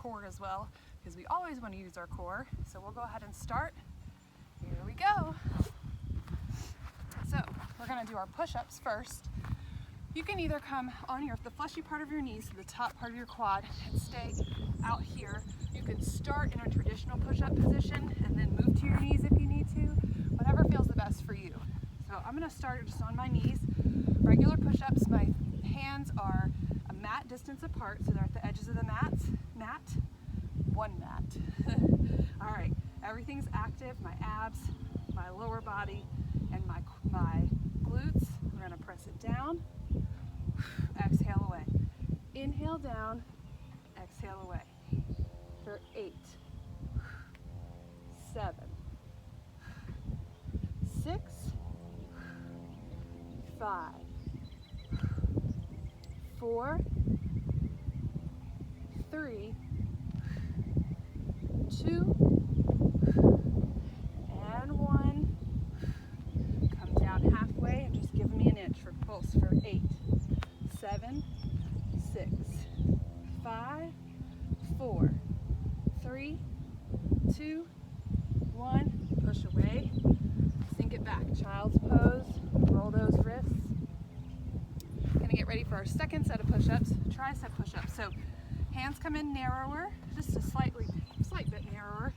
core as well, because we always want to use our core. So we'll go ahead and start. Here we go. So we're going to do our push-ups first. You can either come on the fleshy part of your knees to the top part of your quad and stay out here. You can start in a traditional push-up position and then move to your knees if you need to, whatever feels the best for you. So I'm going to start just on my knees, regular push-ups. My hands are a mat distance apart, so they're at the edges of the mat. All right, everything's active, my abs, my lower body, and my glutes. We're going to press it down, exhale away. Inhale down, exhale away. For 8, 7, 6, 5, 4, 3, 2, and 1. Come down halfway and just give me an inch for pulse for 8, 7, 6, 5, 4, 3, 2, 1. Push away. Sink it back. Child's pose. Roll those wrists. Gonna get ready for our second set of push-ups, tricep push-ups. So hands come in narrower, just a slight bit narrower,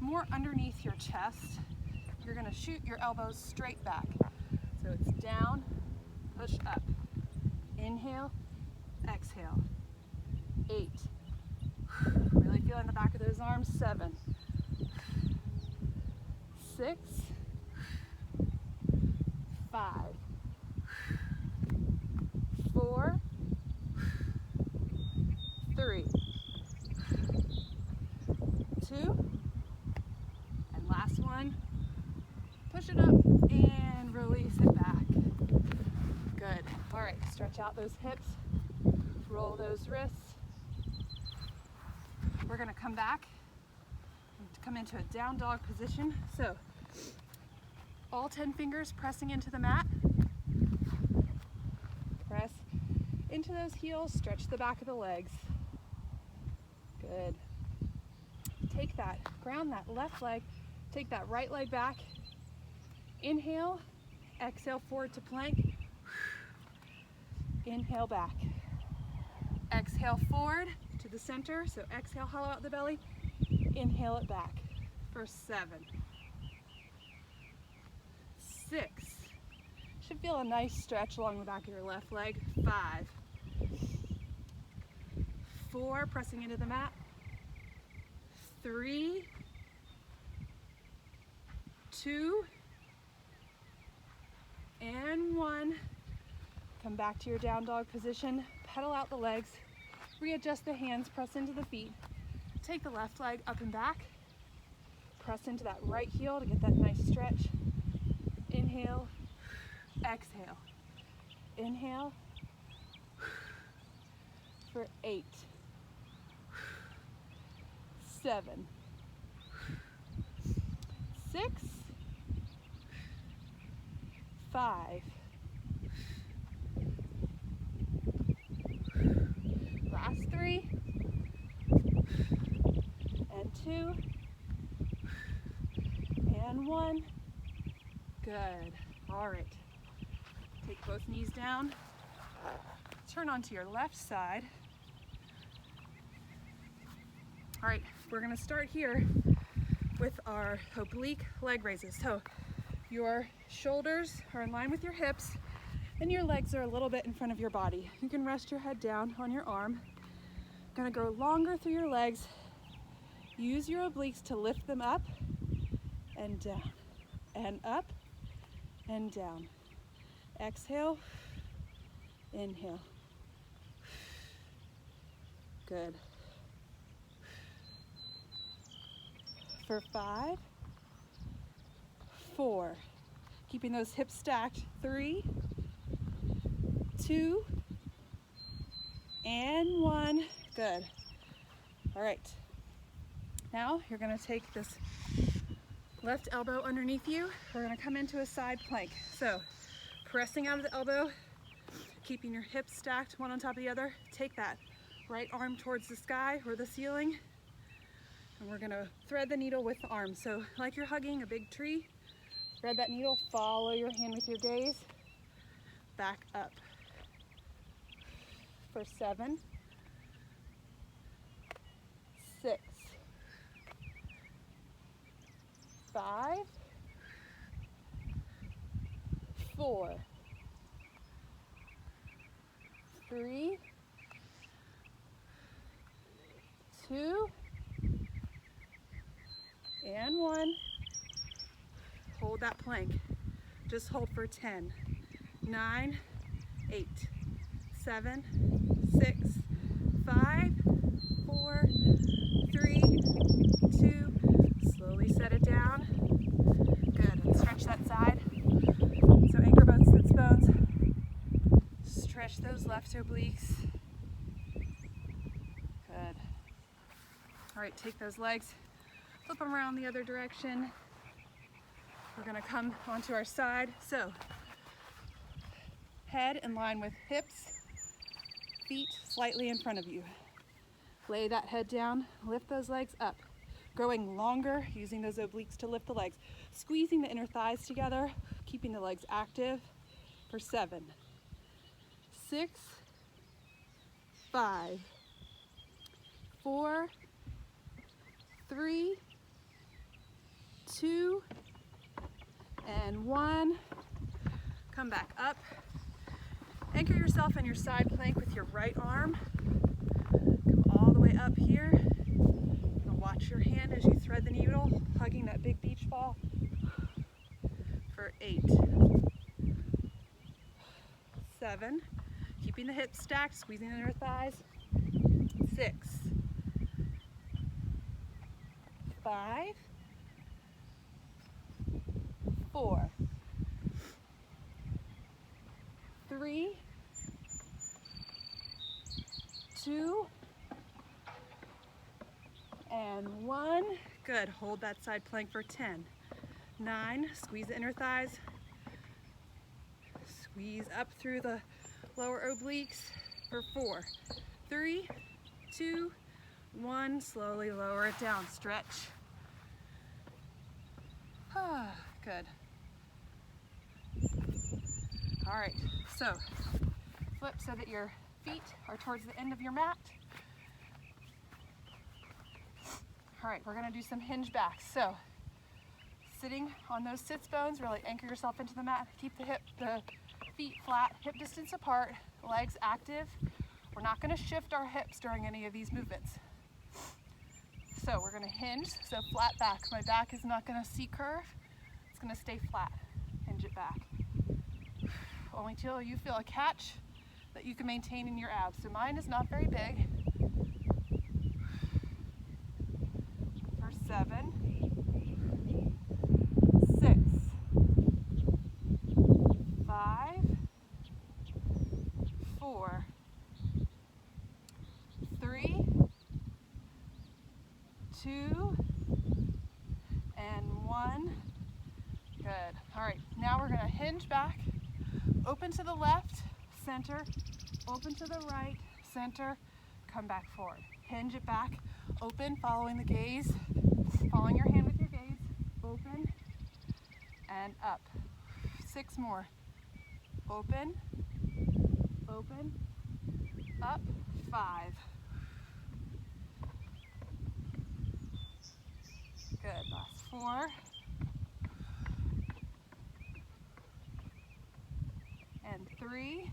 more underneath your chest. You're gonna shoot your elbows straight back. So it's down, push up. Inhale, exhale. 8. Really feeling the back of those arms. 7, 6, 5, 4, 3, 2, and last one. Push it up and release it back. Good. All right, stretch out those hips, roll those wrists. We're gonna come back and come into a down dog position. So all 10 fingers pressing into the mat. Press into those heels, stretch the back of the legs. Good. Take that, ground that left leg, take that right leg back. Inhale, exhale forward to plank. Inhale back. Exhale forward to the center, so exhale, hollow out the belly. Inhale it back for 7, 6. Should feel a nice stretch along the back of your left leg. 5, 4, pressing into the mat. 3, 2, and 1. Come back to your down dog position. Pedal out the legs. Readjust the hands, press into the feet. Take the left leg up and back. Press into that right heel to get that nice stretch. Inhale, exhale. Inhale for 8, 7, 6, 5, last 3, and 2, and 1. Good. All right. Take both knees down. Turn onto your left side. All right, we're gonna start here with our oblique leg raises. So your shoulders are in line with your hips and your legs are a little bit in front of your body. You can rest your head down on your arm. Gonna go longer through your legs. Use your obliques to lift them up and down, and up and down. Exhale, inhale. Good. For 5, 4, keeping those hips stacked. 3, 2, and 1. Good. All right. Now you're going to take this left elbow underneath you. We're going to come into a side plank. So pressing out of the elbow, keeping your hips stacked one on top of the other. Take that right arm towards the sky or the ceiling. And we're gonna thread the needle with the arm. So like you're hugging a big tree, thread that needle, follow your hand with your gaze, back up. For 7, 6, 5, 4, 3, 2, and 1. Hold that plank. Just hold for 10, 9, 8, 7, 6, 5, 4, 3, 2. Slowly set it down. Good. And stretch that side. So anchor both sits bones. Stretch those left obliques. Good. All right, take those legs, flip them around the other direction. We're gonna come onto our side. So head in line with hips, feet slightly in front of you. Lay that head down, lift those legs up. Growing longer, using those obliques to lift the legs. Squeezing the inner thighs together, keeping the legs active for 7, 6, 5, 4, 3, 2, and 1. Come back up. Anchor yourself in your side plank with your right arm. Come all the way up here. And watch your hand as you thread the needle, hugging that big beach ball for 8, 7, keeping the hips stacked, squeezing the inner thighs, 6, 5, 4, 3, 2, and 1. Good. Hold that side plank for 10, 9. Squeeze the inner thighs. Squeeze up through the lower obliques for 4, 3, 2, 1. Slowly lower it down. Stretch. Good. All right, so flip so that your feet are towards the end of your mat. All right, we're gonna do some hinge backs. So sitting on those sits bones, really anchor yourself into the mat. Keep the feet flat, hip distance apart, legs active. We're not gonna shift our hips during any of these movements. So we're gonna hinge, so flat back. My back is not gonna C-curve, it's gonna stay flat. Hinge it back. Only till you feel a catch that you can maintain in your abs. So mine is not very big. For 7, 6, 5, 4, 3, 2, and 1. Good. All right, now we're gonna hinge back. Open to the left, center, open to the right, center, come back forward. Hinge it back, open, following the gaze, following your hand with your gaze, open, and up. 6 more. Open, open, up, 5. Good, last 4. And 3.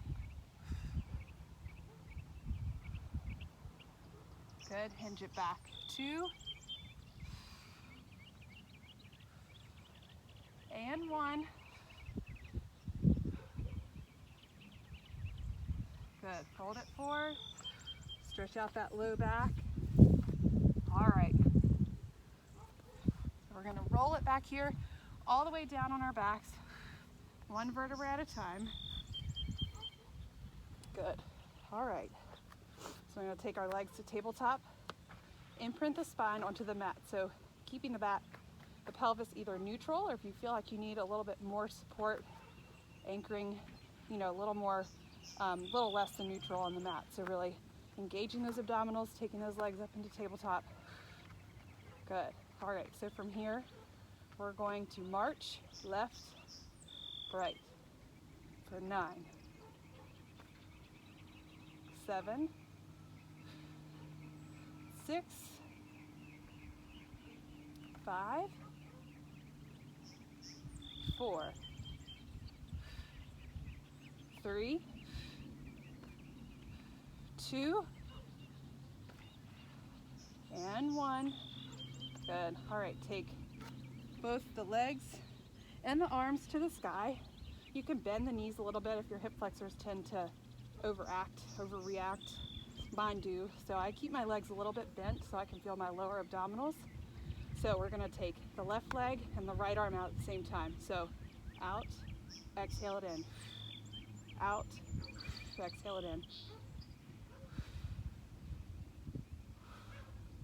Good, hinge it back. 2. And 1. Good, fold it forward. Stretch out that low back. All right. So we're gonna roll it back here, all the way down on our backs, 1 vertebra at a time. Good. All right. So we're going to take our legs to tabletop, imprint the spine onto the mat. So keeping the pelvis either neutral, or if you feel like you need a little bit more support, anchoring, a little more, little less than neutral on the mat. So really Engaging those abdominals, taking those legs up into tabletop. Good. All right, so from here, we're going to march left, right for 9, 7, 6, 5, 4, 3, 2, and 1. Good. All right, take both the legs and the arms to the sky. You can bend the knees a little bit if your hip flexors tend to overreact. Mine do. So I keep my legs a little bit bent so I can feel my lower abdominals. So we're gonna take the left leg and the right arm out at the same time. So out, exhale it in. Out, exhale it in.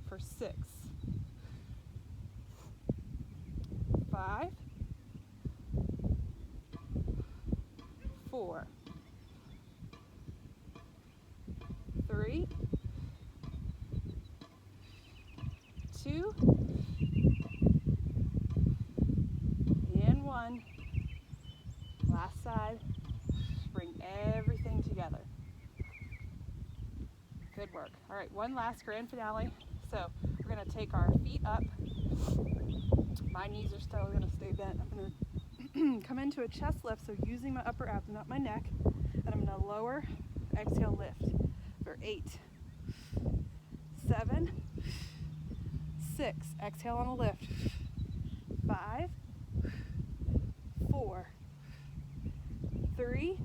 For 6, 5, 4, 3, 2, and 1. Last side. Bring everything together. Good work. All right, one last grand finale. So we're going to take our feet up. My knees are still going to stay bent. I'm going to come into a chest lift, so using my upper abs, not my neck. And I'm going to lower, exhale, lift for 8, 7, 6. Exhale on a lift. 5, 4, 3,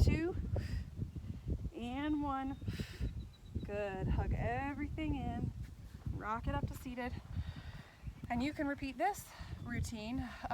2, and 1. Good. Hug everything in. Rock it up to seated. And you can repeat this routine